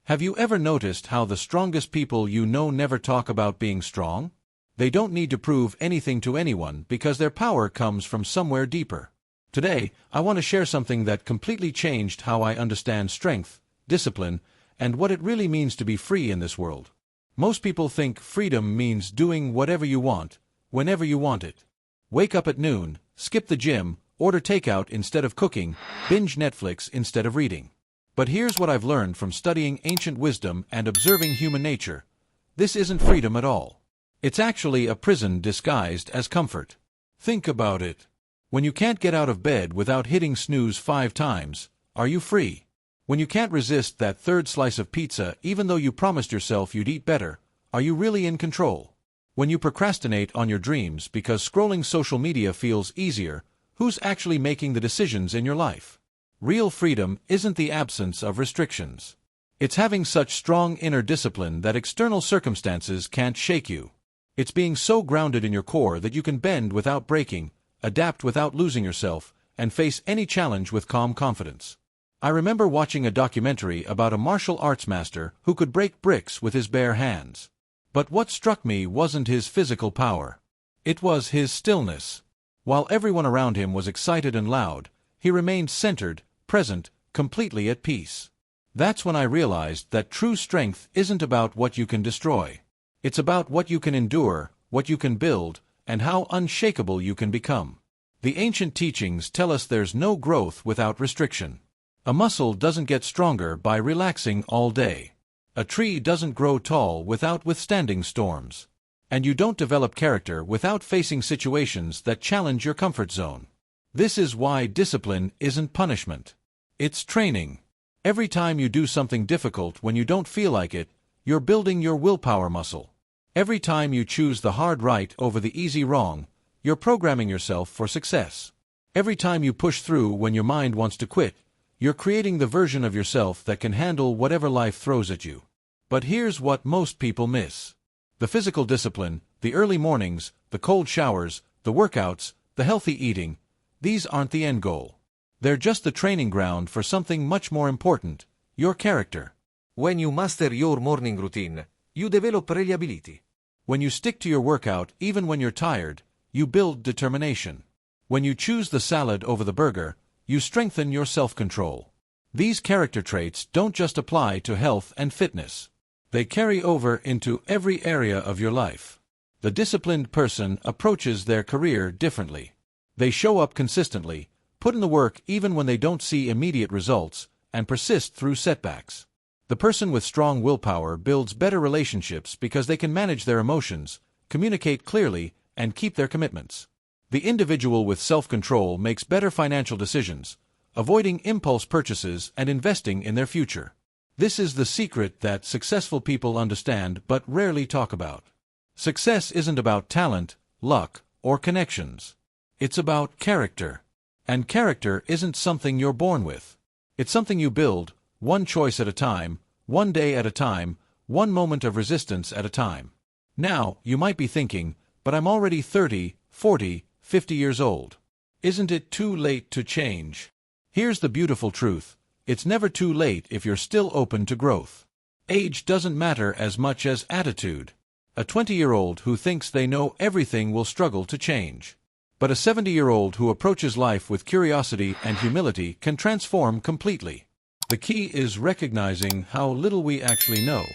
Have you ever noticed how the strongest people you know never talk about being strong? They don't need to prove anything to anyone because their power comes from somewhere deeper. Today, I want to share something that completely changed how I understand strength, discipline, and what it really means to be free in this world. Most people think freedom means doing whatever you want, whenever you want it. Wake up at noon, skip the gym, order takeout instead of cooking, binge Netflix instead of reading. But here's what I've learned from studying ancient wisdom and observing human nature. This isn't freedom at all. It's actually a prison disguised as comfort. Think about it. When you can't get out of bed without hitting snooze 5 times, are you free? When you can't resist that third slice of pizza even though you promised yourself you'd eat better, are you really in control? When you procrastinate on your dreams because scrolling social media feels easier, who's actually making the decisions in your life? Real freedom isn't the absence of restrictions. It's having such strong inner discipline that external circumstances can't shake you. It's being so grounded in your core that you can bend without breaking, adapt without losing yourself, and face any challenge with calm confidence. I remember watching a documentary about a martial arts master who could break bricks with his bare hands. But what struck me wasn't his physical power. It was his stillness. While everyone around him was excited and loud, he remained centered, present, completely at peace. That's when I realized that true strength isn't about what you can destroy. It's about what you can endure, what you can build, and how unshakable you can become. The ancient teachings tell us there's no growth without restriction. A muscle doesn't get stronger by relaxing all day. A tree doesn't grow tall without withstanding storms. And you don't develop character without facing situations that challenge your comfort zone. This is why discipline isn't punishment. It's training. Every time you do something difficult when you don't feel like it, you're building your willpower muscle. Every time you choose the hard right over the easy wrong, you're programming yourself for success. Every time you push through when your mind wants to quit, you're creating the version of yourself that can handle whatever life throws at you. But here's what most people miss. The physical discipline, the early mornings, the cold showers, the workouts, the healthy eating, these aren't the end goal. They're just the training ground for something much more important, your character. When you master your morning routine, you develop reliability. When you stick to your workout even when you're tired, you build determination. When you choose the salad over the burger, you strengthen your self-control. These character traits don't just apply to health and fitness. They carry over into every area of your life. The disciplined person approaches their career differently. They show up consistently, put in the work even when they don't see immediate results, and persist through setbacks. The person with strong willpower builds better relationships because they can manage their emotions, communicate clearly, and keep their commitments. The individual with self-control makes better financial decisions, avoiding impulse purchases and investing in their future. This is the secret that successful people understand but rarely talk about. Success isn't about talent, luck, or connections. It's about character. And character isn't something you're born with. It's something you build, one choice at a time, one day at a time, one moment of resistance at a time. Now, you might be thinking, but I'm already 30, 40, 50 years old. Isn't it too late to change? Here's the beautiful truth. It's never too late if you're still open to growth. Age doesn't matter as much as attitude. A 20-year-old who thinks they know everything will struggle to change. But a 70-year-old who approaches life with curiosity and humility can transform completely. The key is recognizing how little we actually know.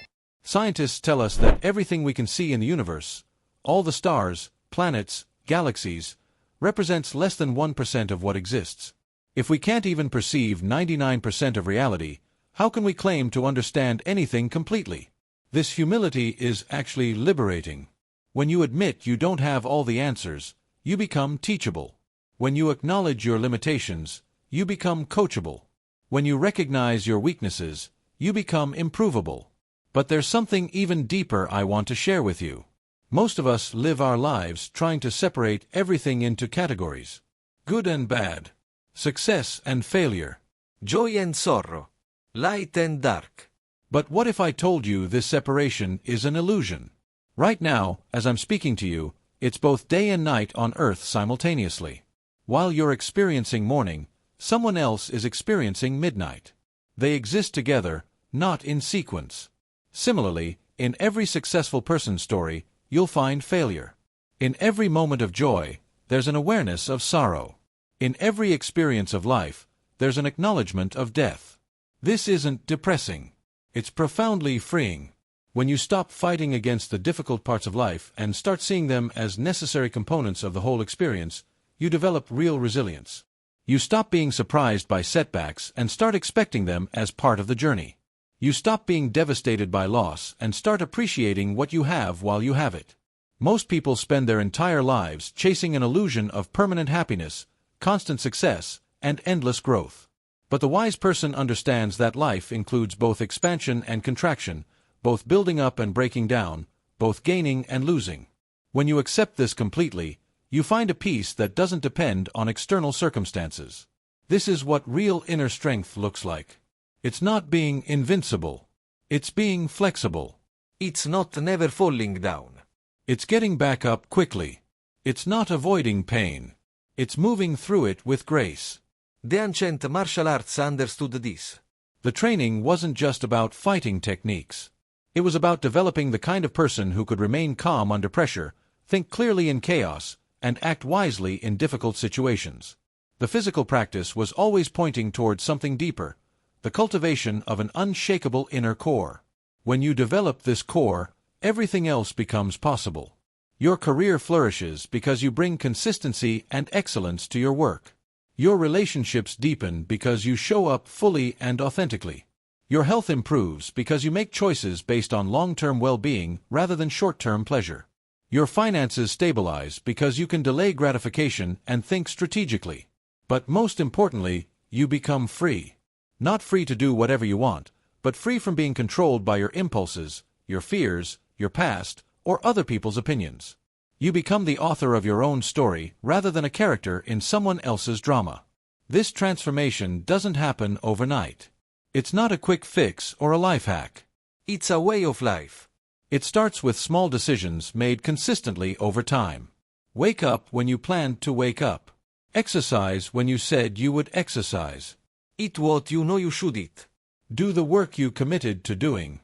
Scientists tell us that everything we can see in the universe, all the stars, planets, galaxies, represents less than 1% of what exists. If we can't even perceive 99% of reality, how can we claim to understand anything completely? This humility is actually liberating. When you admit you don't have all the answers, you become teachable. When you acknowledge your limitations, you become coachable. When you recognize your weaknesses, you become improvable. But there's something even deeper I want to share with you. Most of us live our lives trying to separate everything into categories. Good and bad. Success and failure. Joy and sorrow. Light and dark. But what if I told you this separation is an illusion? Right now, as I'm speaking to you, it's both day and night on Earth simultaneously. While you're experiencing morning, someone else is experiencing midnight. They exist together, not in sequence. Similarly, in every successful person's story, you'll find failure. In every moment of joy, there's an awareness of sorrow. In every experience of life, there's an acknowledgement of death. This isn't depressing. It's profoundly freeing. When you stop fighting against the difficult parts of life and start seeing them as necessary components of the whole experience, you develop real resilience. You stop being surprised by setbacks and start expecting them as part of the journey. You stop being devastated by loss and start appreciating what you have while you have it. Most people spend their entire lives chasing an illusion of permanent happiness, constant success, and endless growth. But the wise person understands that life includes both expansion and contraction, both building up and breaking down, both gaining and losing. When you accept this completely, you find a peace that doesn't depend on external circumstances. This is what real inner strength looks like. It's not being invincible. It's being flexible. It's not never falling down. It's getting back up quickly. It's not avoiding pain. It's moving through it with grace. The ancient martial arts understood this. The training wasn't just about fighting techniques. It was about developing the kind of person who could remain calm under pressure, think clearly in chaos, and act wisely in difficult situations. The physical practice was always pointing towards something deeper, the cultivation of an unshakable inner core. When you develop this core, everything else becomes possible. Your career flourishes because you bring consistency and excellence to your work. Your relationships deepen because you show up fully and authentically. Your health improves because you make choices based on long-term well-being rather than short-term pleasure. Your finances stabilize because you can delay gratification and think strategically. But most importantly, you become free. Not free to do whatever you want, but free from being controlled by your impulses, your fears, your past, or other people's opinions. You become the author of your own story rather than a character in someone else's drama. This transformation doesn't happen overnight. It's not a quick fix or a life hack. It's a way of life. It starts with small decisions made consistently over time. Wake up when you planned to wake up. Exercise when you said you would exercise. Eat what you know you should eat. Do the work you committed to doing.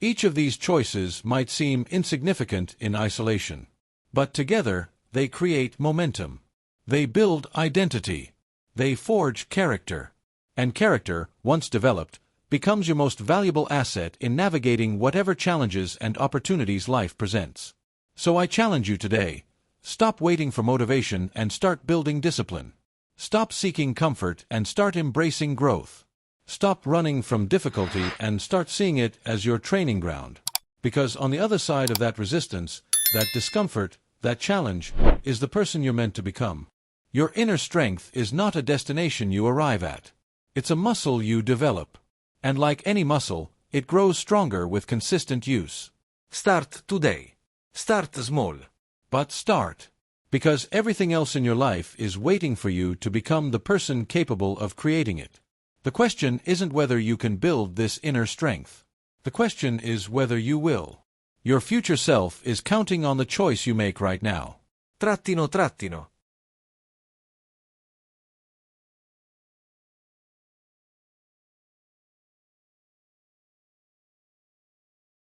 Each of these choices might seem insignificant in isolation. But together, they create momentum. They build identity. They forge character. And character, once developed, becomes your most valuable asset in navigating whatever challenges and opportunities life presents. So I challenge you today, stop waiting for motivation and start building discipline. Stop seeking comfort and start embracing growth. Stop running from difficulty and start seeing it as your training ground. Because on the other side of that resistance, that discomfort, that challenge, is the person you're meant to become. Your inner strength is not a destination you arrive at. It's a muscle you develop. And like any muscle, it grows stronger with consistent use. Start today. Start small. But start. Because everything else in your life is waiting for you to become the person capable of creating it. The question isn't whether you can build this inner strength. The question is whether you will. Your future self is counting on the choice you make right now. Trattino.